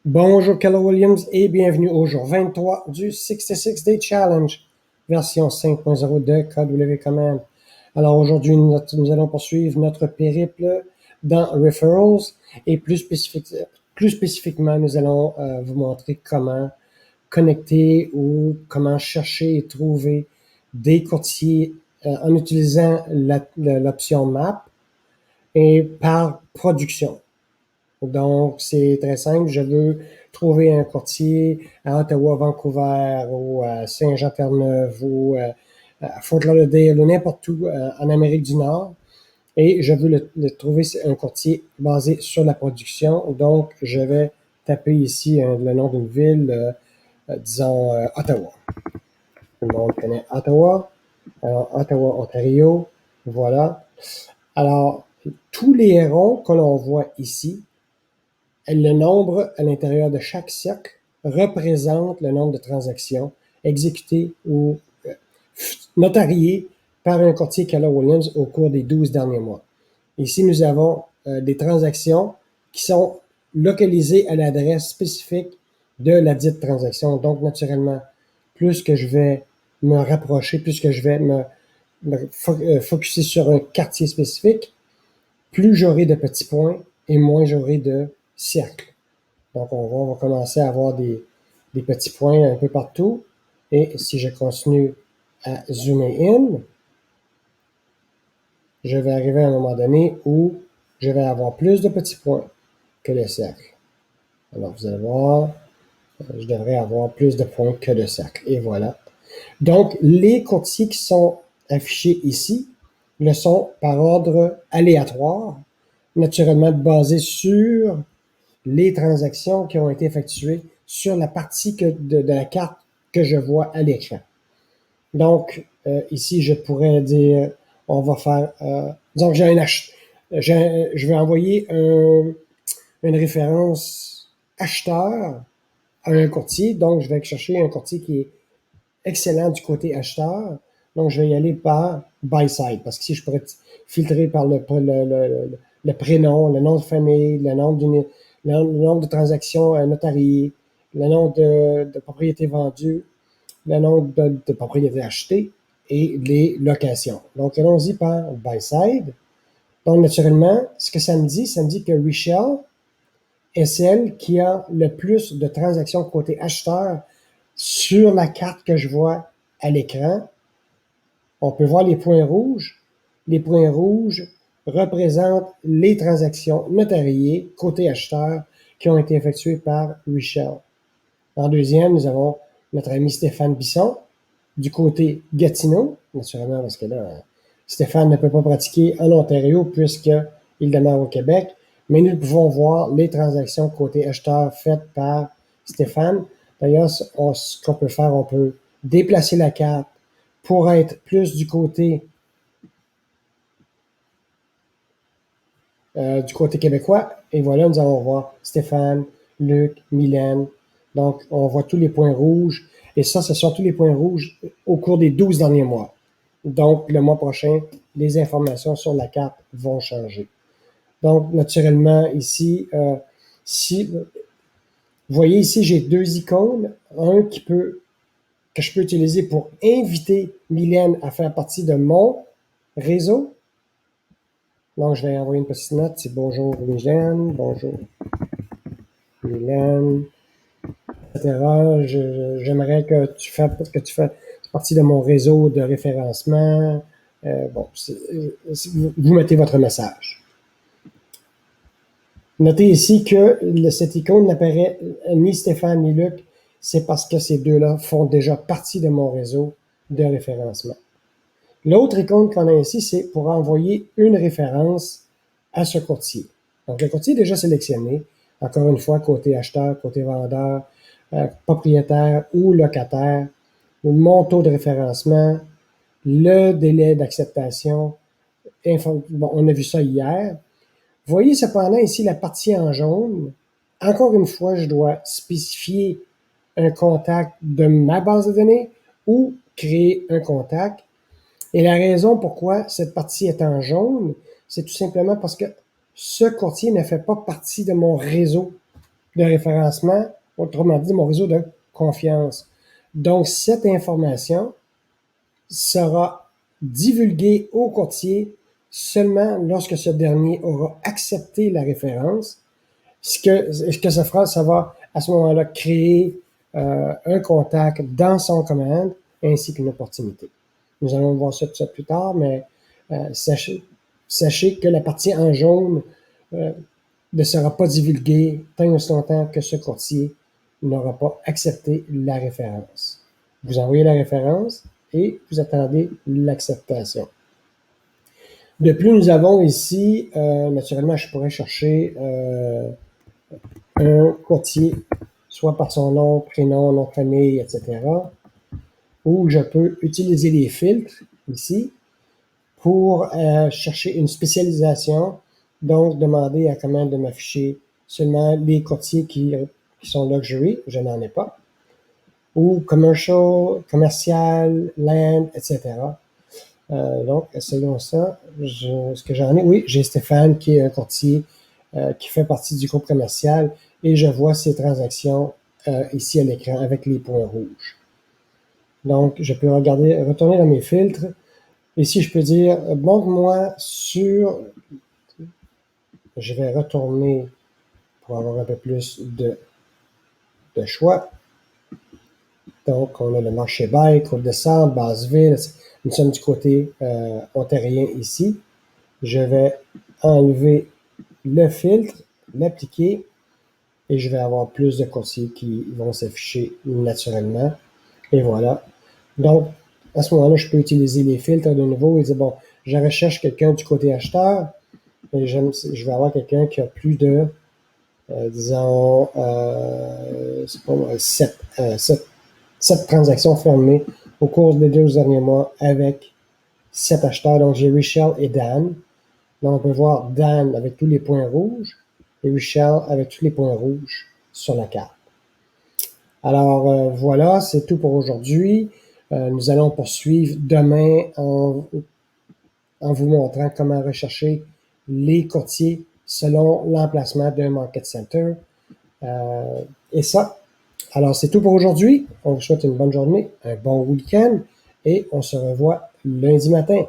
Bonjour Keller Williams et bienvenue au jour 23 du 66 Day Challenge, version 5.0 de KW Command. Alors aujourd'hui, nous allons poursuivre notre périple dans Referrals et plus spécifiquement, nous allons vous montrer comment connecter ou comment chercher et trouver des courtiers en utilisant l'option Map et par production. Donc, c'est très simple. Je veux trouver un courtier à Ottawa, Vancouver ou à Saint-Jean-Terre-Neuve ou à Fort Lauderdale ou n'importe où en Amérique du Nord. Et je veux trouver un courtier basé sur la production. Donc, je vais taper ici le nom d'une ville, disons Ottawa. Tout le monde connaît Ottawa. Alors, Ottawa, Ontario. Voilà. Alors, tous les ronds que l'on voit ici, le nombre à l'intérieur de chaque cercle représente le nombre de transactions exécutées ou notariées par un courtier Keller Williams au cours des 12 derniers mois. Ici, nous avons des transactions qui sont localisées à l'adresse spécifique de la dite transaction. Donc, naturellement, plus que je vais me rapprocher, plus que je vais me focuser sur un quartier spécifique, plus j'aurai de petits points et moins j'aurai de cercles. Donc, on va commencer à avoir des petits points un peu partout. Et si je continue à zoomer in, je vais arriver à un moment donné où je vais avoir plus de petits points que de cercles. Alors, vous allez voir, je devrais avoir plus de points que de cercles. Et voilà. Donc, les courtiers qui sont affichés ici le sont par ordre aléatoire, naturellement basé sur les transactions qui ont été effectuées sur la partie de la carte que je vois à l'écran. Donc, ici, je pourrais dire, on va faire, disons que je vais envoyer une référence acheteur à un courtier. Donc, je vais chercher un courtier qui est excellent du côté acheteur. Donc, je vais y aller par buy side, parce que si je pourrais filtrer par le prénom, le nom de famille, le nombre de transactions notariées, le nom de propriété vendue, le nom de propriété achetée et les locations. Donc, allons-y par buy side. Donc, naturellement, ce que ça me dit que Richelle est celle qui a le plus de transactions côté acheteur sur la carte que je vois à l'écran. On peut voir les points rouges. Les points rouges représentent les transactions notariées côté acheteur qui ont été effectuées par Richelle. En deuxième, nous avons notre ami Stéphane Bisson du côté Gatineau, naturellement parce que là, Stéphane ne peut pas pratiquer en Ontario puisqu'il demeure au Québec, mais nous pouvons voir les transactions côté acheteur faites par Stéphane. D'ailleurs, ce qu'on peut faire, on peut déplacer la carte pour être plus du côté québécois. Et voilà, nous allons voir Stéphane, Luc, Mylène. Donc, on voit tous les points rouges. Et ça, ce sont tous les points rouges au cours des 12 derniers mois. Donc, le mois prochain, les informations sur la carte vont changer. Donc, naturellement, ici, vous voyez ici, j'ai deux icônes. Un que je peux utiliser pour inviter Mylène à faire partie de mon réseau. Donc, je vais envoyer une petite note. C'est bonjour Mylène, bonjour Mylène, etc. J'aimerais que tu fasses partie de mon réseau de référencement. Vous mettez votre message. Notez ici que cette icône n'apparaît ni Stéphane ni Luc. C'est parce que ces deux-là font déjà partie de mon réseau de référencement. L'autre icône qu'on a ici, c'est pour envoyer une référence à ce courtier. Donc, le courtier est déjà sélectionné. Encore une fois, côté acheteur, côté vendeur, propriétaire ou locataire, mon taux de référencement, le délai d'acceptation. Bon, on a vu ça hier. Voyez cependant ici la partie en jaune. Encore une fois, je dois spécifier un contact de ma base de données ou créer un contact. Et la raison pourquoi cette partie est en jaune, c'est tout simplement parce que ce courtier ne fait pas partie de mon réseau de référencement, autrement dit, mon réseau de confiance. Donc, cette information sera divulguée au courtier seulement lorsque ce dernier aura accepté la référence. Ce que ça fera, ça va à ce moment-là créer un contact dans son command ainsi qu'une opportunité. Nous allons voir ça tout ça plus tard, mais sachez que la partie en jaune ne sera pas divulguée tant aussi longtemps que ce courtier n'aura pas accepté la référence. Vous envoyez la référence et vous attendez l'acceptation. De plus, nous avons ici, naturellement, je pourrais chercher un courtier, soit par son nom, prénom, nom de famille, etc. Ou je peux utiliser les filtres ici pour chercher une spécialisation, donc demander à commande de m'afficher seulement les courtiers qui sont luxury, je n'en ai pas, ou commercial, commercial, land, etc. Donc, essayons ça. Ce que j'en ai, oui, j'ai Stéphane qui est un courtier qui fait partie du groupe commercial et je vois ces transactions ici à l'écran avec les points rouges. Donc, je peux retourner dans mes filtres. Ici, je peux dire, montre-moi sur... Je vais retourner pour avoir un peu plus de choix. Donc, on a le marché Bail, Côte-de-Sable, Basseville. Nous sommes du côté ontarien ici. Je vais enlever le filtre, l'appliquer, et je vais avoir plus de courtiers qui vont s'afficher naturellement. Et voilà. Donc, à ce moment-là, je peux utiliser les filtres de nouveau et dire, bon, je recherche quelqu'un du côté acheteur, et je vais avoir quelqu'un qui a plus de, disons, c'est pas moi, 7 transactions fermées au cours des 2 derniers mois avec 7 acheteurs. Donc, j'ai Richelle et Dan. Donc, on peut voir Dan avec tous les points rouges et Richelle avec tous les points rouges sur la carte. Alors, voilà, c'est tout pour aujourd'hui. Nous allons poursuivre demain en vous montrant comment rechercher les courtiers selon l'emplacement d'un market center. Et ça, alors c'est tout pour aujourd'hui. On vous souhaite une bonne journée, un bon week-end et on se revoit lundi matin.